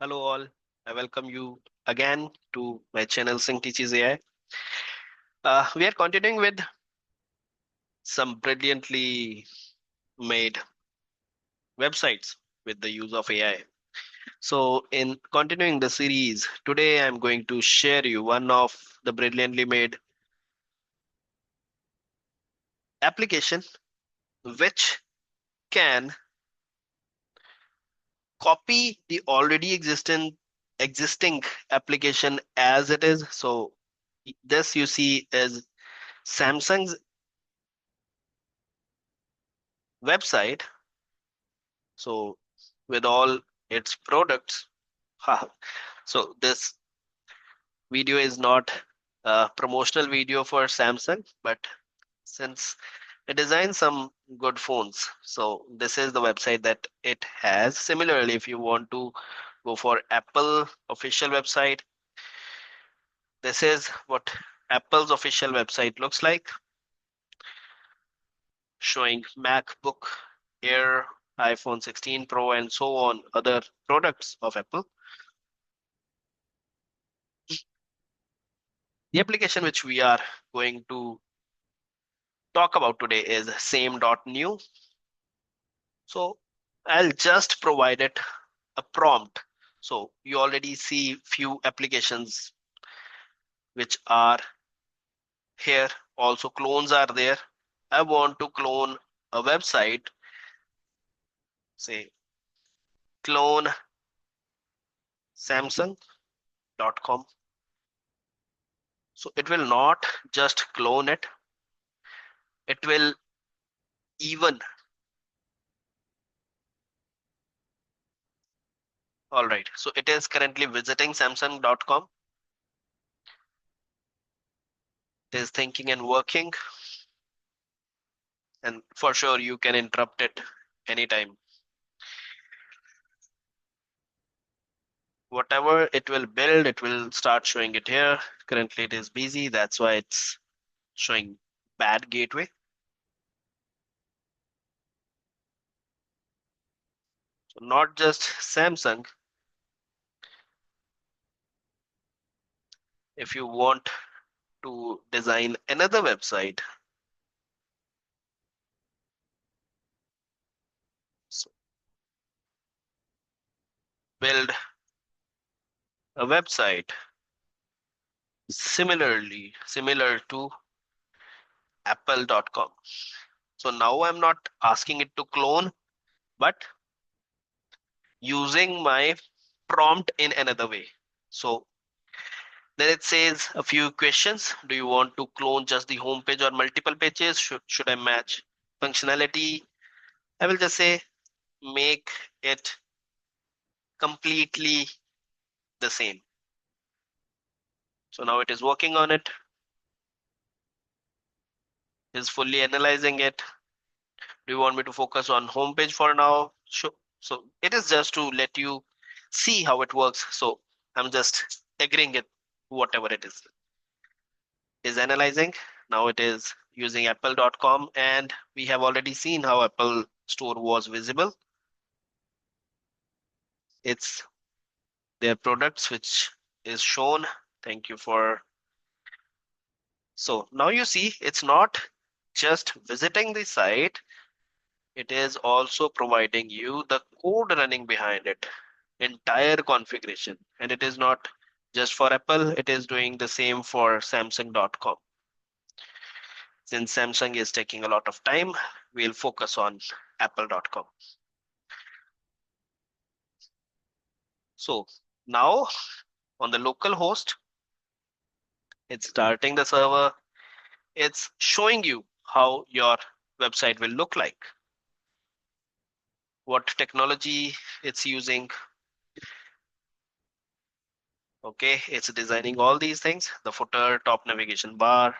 Hello all, I welcome you again to my channel Sing Teaches AI. We are continuing with some brilliantly made websites with the use of AI. So in continuing the series, today I'm going to share you one of the brilliantly made application which can copy the already existing application as it is. So this you see is Samsung's website. So with all its products, so this video is not a promotional video for Samsung, but since it designs some good phones, so this is the website that it has. Similarly, if you want to go for Apple official website, this is what Apple's official website looks like, showing MacBook Air, iPhone 16 Pro, and so on other products of Apple. The application which we are going to talk about today is Same.new. So I'll just provide it a prompt. So you already see few applications which are here. Also clones are there. I want to clone a website, say clone samsung.com. So it will not just clone it. It will even, all right. So it is currently visiting samsung.com. It is thinking and working. And for sure you can interrupt it anytime. Whatever it will build, it will start showing it here. Currently it is busy, that's why it's showing bad gateway. So not just Samsung. If you want to design another website, so build a website similar to apple.com. So now I'm not asking it to clone, but using my prompt in another way. So then it says a few questions. Do you want to clone just the home page or multiple pages? Should I match functionality? I will just say make it completely the same. So now it is working on it, is fully analyzing it. Do you want me to focus on home page for now? Sure. So it is just to let you see how it works. So I'm just agreeing it, whatever it is analyzing. Now it is using apple.com, and we have already seen how Apple Store was visible. It's their products which is shown. Thank you for. So now you see it's not just visiting the site, it is also providing you the code running behind it, entire configuration. And it is not just for Apple, it is doing the same for Samsung.com. Since Samsung is taking a lot of time, we'll focus on apple.com. So now on the local host, it's starting the server. It's showing you how your website will look like, what technology it's using. Okay, it's designing all these things, the footer, top navigation bar,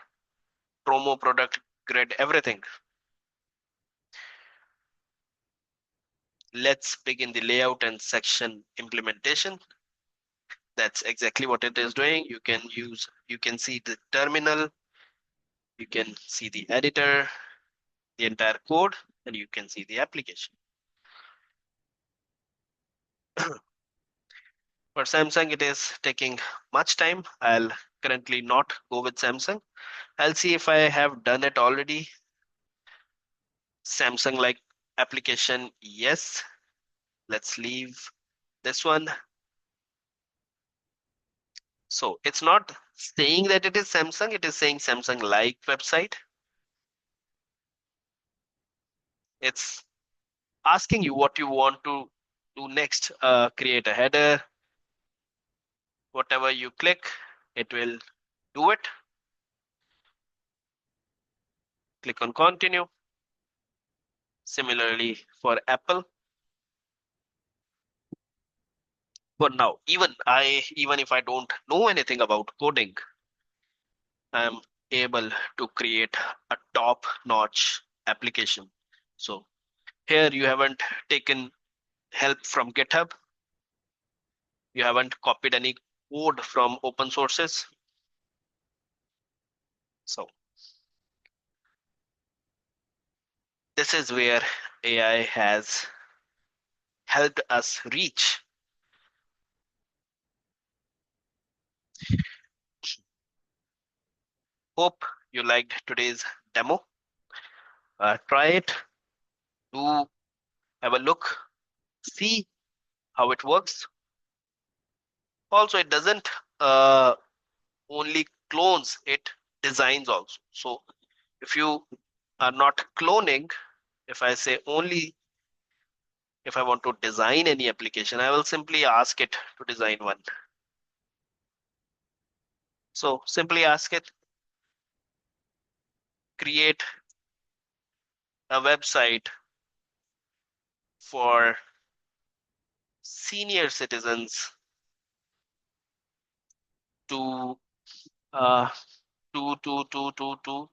promo product grid, everything. Let's begin the layout and section implementation. That's exactly what it is doing. You can see the terminal, you can see the editor, the entire code, and you can see the application. For Samsung, it is taking much time. I'll currently not go with Samsung. I'll see if I have done it already. Samsung like application, yes. Let's leave this one. So it's not saying that it is Samsung, it is saying Samsung like website. It's asking you what you want to do next. Create a header. Whatever you click, it will do it. Click on continue. Similarly for Apple. For now, even if I don't know anything about coding, I'm able to create a top-notch application. So here you haven't taken help from GitHub. You haven't copied any code from open sources. So this is where AI has helped us reach. Hope you liked today's demo. Try it, do have a look, see how it works. Also, it doesn't only clones, it designs also. So if you are not cloning, if I say only if I want to design any application, I will simply ask it to design one. So simply ask it, create a website for senior citizens to uh, to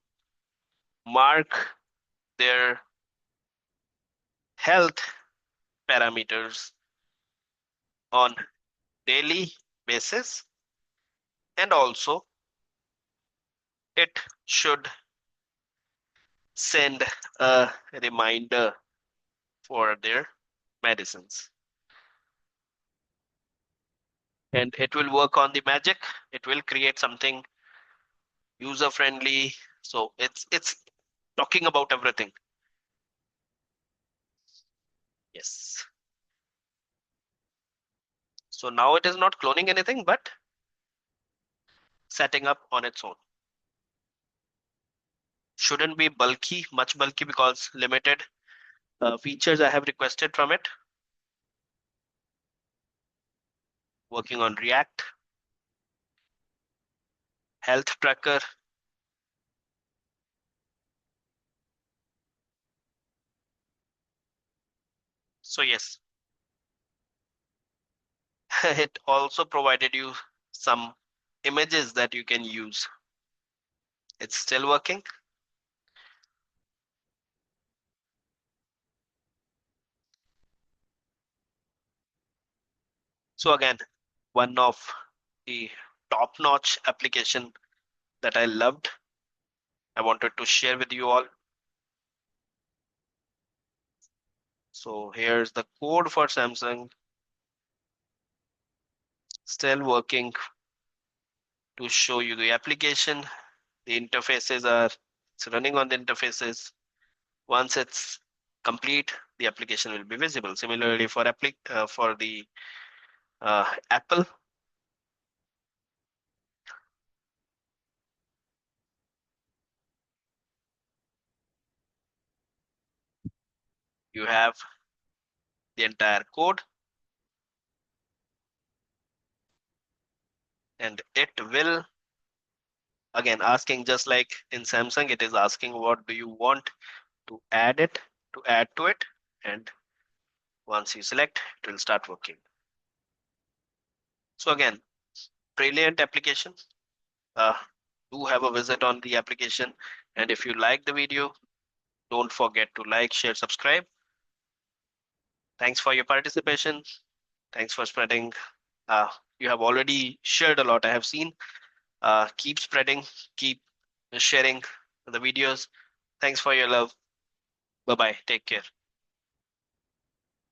mark their health parameters on daily basis, and also it should send a reminder for their medicines, and it will work on the magic. It will create something user friendly. So it's talking about everything. Yes. So now it is not cloning anything, but setting up on its own. Shouldn't be bulky, much bulky, because limited features I have requested from it. Working on React, health tracker. So yes, it also provided you some images that you can use. It's still working. So again, one of the top-notch application that I loved, I wanted to share with you all. So here's the code for Samsung, still working to show you the application. The interfaces are, it's running on the interfaces. Once it's complete, the application will be visible. Similarly for the Apple, you have the entire code, and it will, again, asking just like in Samsung, it is asking what do you want to add to it, and once you select, it will start working. So again, brilliant application. Uh, do have a visit on the application, and if you like the video, don't forget to like, share, subscribe. Thanks for your participation. Thanks for spreading. Uh, you have already shared a lot, I have seen. Keep spreading, keep sharing the videos. Thanks for your love. Bye bye. Take care.